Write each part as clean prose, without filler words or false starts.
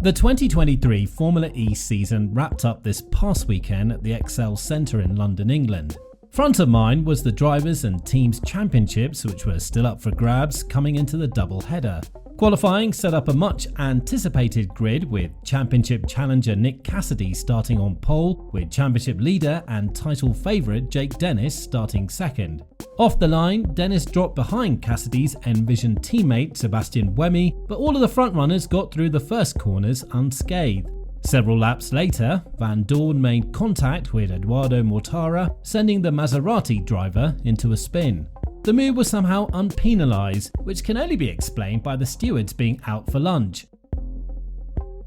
The 2023 Formula E season wrapped up this past weekend at the ExCeL Centre in London, England. Front of mind was the Drivers' and Teams' Championships, which were still up for grabs coming into the double header. Qualifying set up a much anticipated grid with Championship challenger Nick Cassidy starting on pole, with Championship leader and title favourite Jake Dennis starting second. Off the line, Dennis dropped behind Cassidy's Envision teammate Sebastian Buemi, but all of the frontrunners got through the first corners unscathed. Several laps later, Van Dorn made contact with Edoardo Mortara, sending the Maserati driver into a spin. The move was somehow unpenalised, which can only be explained by the stewards being out for lunch.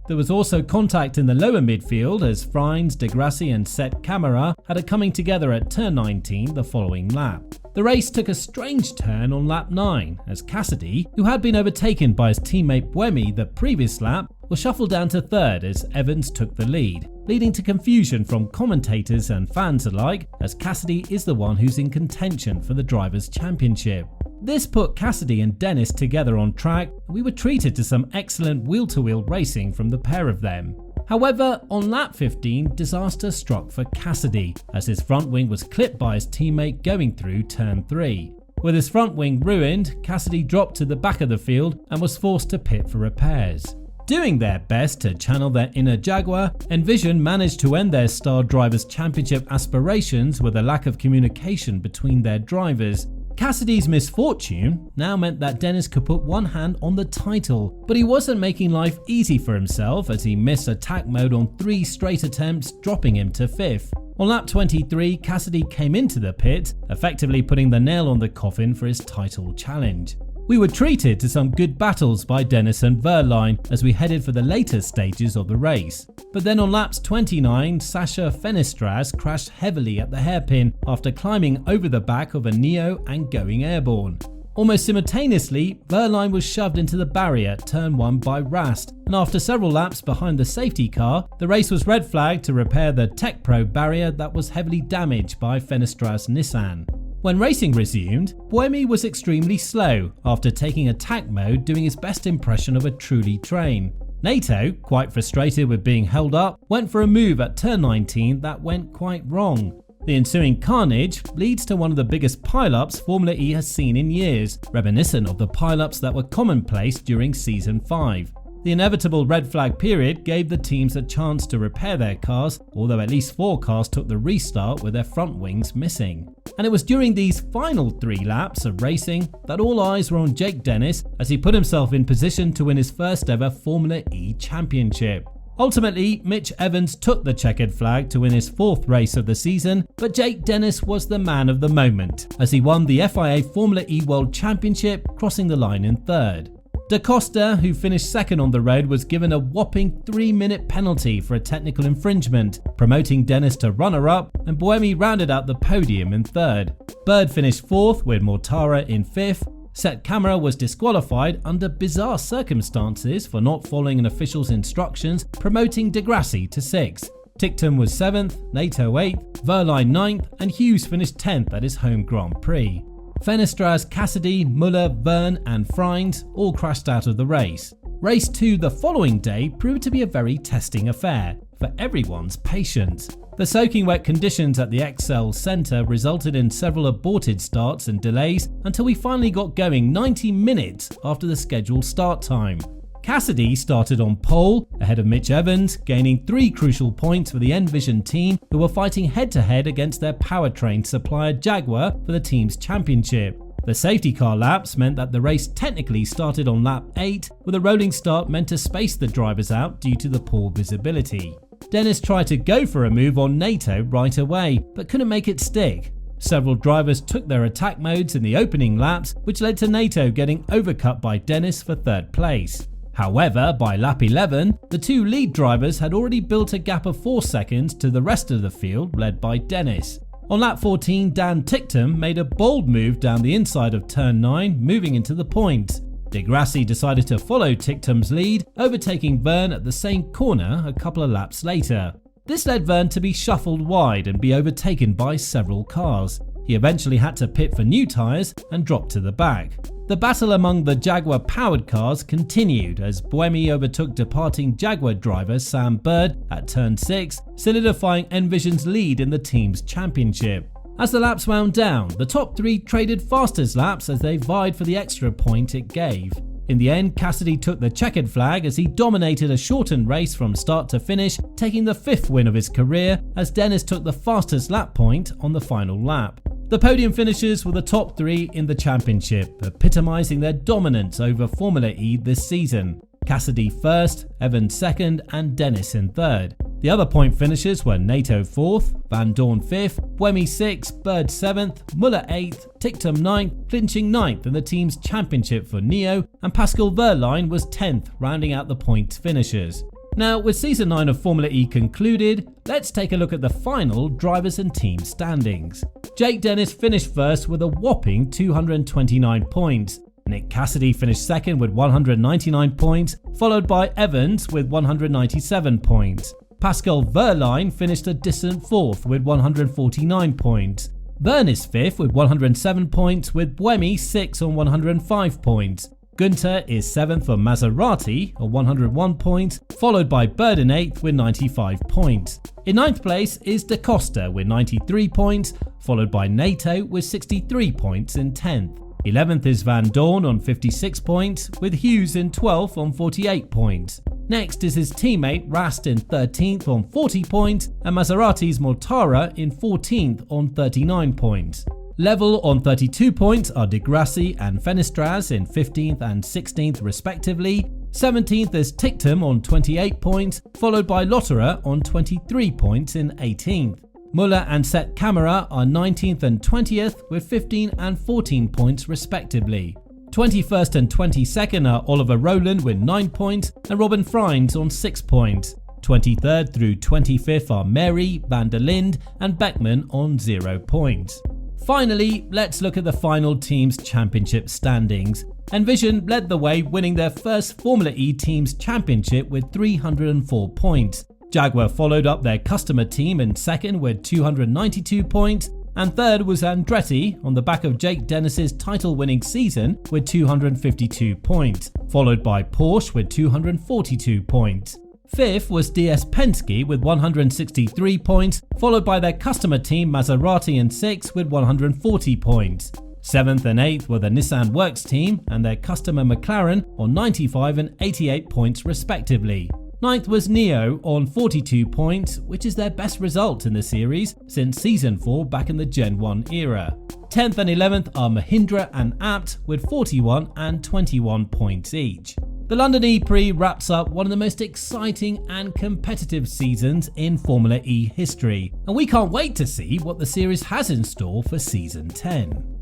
There was also contact in the lower midfield as Frines, De Grassi and Set Camara had a coming together at turn 19 the following lap. The race took a strange turn on lap 9 as Cassidy, who had been overtaken by his teammate Buemi the previous lap, was shuffled down to third as Evans took the lead, leading to confusion from commentators and fans alike as Cassidy is the one who's in contention for the Drivers' Championship. This put Cassidy and Dennis together on track, and we were treated to some excellent wheel-to-wheel racing from the pair of them. However, on lap 15, disaster struck for Cassidy as his front wing was clipped by his teammate going through turn 3. With his front wing ruined, Cassidy dropped to the back of the field and was forced to pit for repairs. Doing their best to channel their inner Jaguar, Envision managed to end their Star Drivers' Championship aspirations with a lack of communication between their drivers. Cassidy's misfortune now meant that Dennis could put one hand on the title, but he wasn't making life easy for himself as he missed attack mode on 3 straight attempts, dropping him to 5th. On lap 23, Cassidy came into the pit, effectively putting the nail on the coffin for his title challenge. We were treated to some good battles by Dennis and Wehrlein as we headed for the later stages of the race. But then on laps 29, Sasha Fenestras crashed heavily at the hairpin after climbing over the back of a Neo and going airborne. Almost simultaneously, Wehrlein was shoved into the barrier at turn 1 by Rast, and after several laps behind the safety car, the race was red flagged to repair the Tech Pro barrier that was heavily damaged by Fenestras' Nissan. When racing resumed, Buemi was extremely slow after taking attack mode, doing his best impression of a Trulli train. Nato, quite frustrated with being held up, went for a move at turn 19 that went quite wrong. The ensuing carnage leads to one of the biggest pile-ups Formula E has seen in years, reminiscent of the pile-ups that were commonplace during Season 5. The inevitable red flag period gave the teams a chance to repair their cars, although at least 4 cars took the restart with their front wings missing. And it was during these final 3 laps of racing that all eyes were on Jake Dennis as he put himself in position to win his first ever Formula E championship. Ultimately, Mitch Evans took the checkered flag to win his 4th race of the season, but Jake Dennis was the man of the moment as he won the FIA Formula E World Championship, crossing the line in 3rd. Da Costa, who finished 2nd on the road, was given a whopping 3-minute penalty for a technical infringement, promoting Dennis to runner-up, and Buemi rounded out the podium in 3rd. Bird finished 4th with Mortara in 5th. Set Camara was disqualified under bizarre circumstances for not following an official's instructions, promoting De Grassi to 6th. Ticktum was 7th, Nato 8th, Wehrlein 9th, and Hughes finished 10th at his home Grand Prix. Fenestras, Cassidy, Muller, Verne and Frines all crashed out of the race. Race 2 the following day proved to be a very testing affair for everyone's patience. The soaking wet conditions at the ExCeL Centre resulted in several aborted starts and delays until we finally got going 90 minutes after the scheduled start time. Cassidy started on pole ahead of Mitch Evans, gaining 3 crucial points for the Envision team, who were fighting head-to-head against their powertrain supplier Jaguar for the team's championship. The safety car laps meant that the race technically started on lap 8, with a rolling start meant to space the drivers out due to the poor visibility. Dennis tried to go for a move on Nato right away, but couldn't make it stick. Several drivers took their attack modes in the opening laps, which led to Nato getting overcut by Dennis for 3rd place. However, by lap 11, the 2 lead drivers had already built a gap of 4 seconds to the rest of the field, led by Dennis. On lap 14, Dan Ticktum made a bold move down the inside of turn 9, moving into the point. De Grassi decided to follow Ticktum's lead, overtaking Verne at the same corner a couple of laps later. This led Verne to be shuffled wide and be overtaken by several cars. He eventually had to pit for new tyres and dropped to the back. The battle among the Jaguar powered cars continued as Buemi overtook departing Jaguar driver Sam Bird at turn 6, solidifying Envision's lead in the team's championship. As the laps wound down, the top 3 traded fastest laps as they vied for the extra point it gave. In the end, Cassidy took the checkered flag as he dominated a shortened race from start to finish, taking the 5th win of his career as Dennis took the fastest lap point on the final lap. The podium finishers were the top 3 in the championship, epitomising their dominance over Formula E this season. Cassidy 1st, Evans 2nd and Dennis in 3rd. The other point finishers were Nato 4th, Van Dorn 5th, Buemi 6th, Bird 7th, Muller 8th, Ticktum 9th, clinching 9th in the team's championship for Neo, and Pascal Wehrlein was 10th, rounding out the points finishers. Now, with Season 9 of Formula E concluded, let's take a look at the final drivers and team standings. Jake Dennis finished first with a whopping 229 points. Nick Cassidy finished second with 199 points, followed by Evans with 197 points. Pascal Wehrlein finished a distant 4th with 149 points. Verne is 5th with 107 points, with Buemi 6th on 105 points. Gunter is 7th for Maserati on 101 points, followed by Bird in 8th with 95 points. In 9th place is Da Costa with 93 points, followed by Nato with 63 points in 10th. 11th is Van Dorn on 56 points, with Hughes in 12th on 48 points. Next is his teammate Rast in 13th on 40 points, and Maserati's Mortara in 14th on 39 points. Level on 32 points are De Grassi and Fenestraz in 15th and 16th respectively. 17th is Ticktum on 28 points, followed by Lotterer on 23 points in 18th. Muller and Set Camera are 19th and 20th with 15 and 14 points respectively. 21st and 22nd are Oliver Rowland with 9 points and Robin Freins on 6 points. 23rd through 25th are Mary, Van der Linde and Beckman on 0 points. Finally, let's look at the final team's championship standings. Envision led the way, winning their first Formula E team's championship with 304 points. Jaguar followed up their customer team in second with 292 points, and third was Andretti on the back of Jake Dennis's title-winning season with 252 points, followed by Porsche with 242 points. Fifth was DS Penske with 163 points, followed by their customer team Maserati in 6th with 140 points. 7th and 8th were the Nissan Works team and their customer McLaren on 95 and 88 points respectively. 9th was Neo on 42 points, which is their best result in the series since Season 4 back in the Gen 1 era. 10th and 11th are Mahindra and Abt with 41 and 21 points each. The London Prix wraps up one of the most exciting and competitive seasons in Formula E history, and we can't wait to see what the series has in store for Season 10.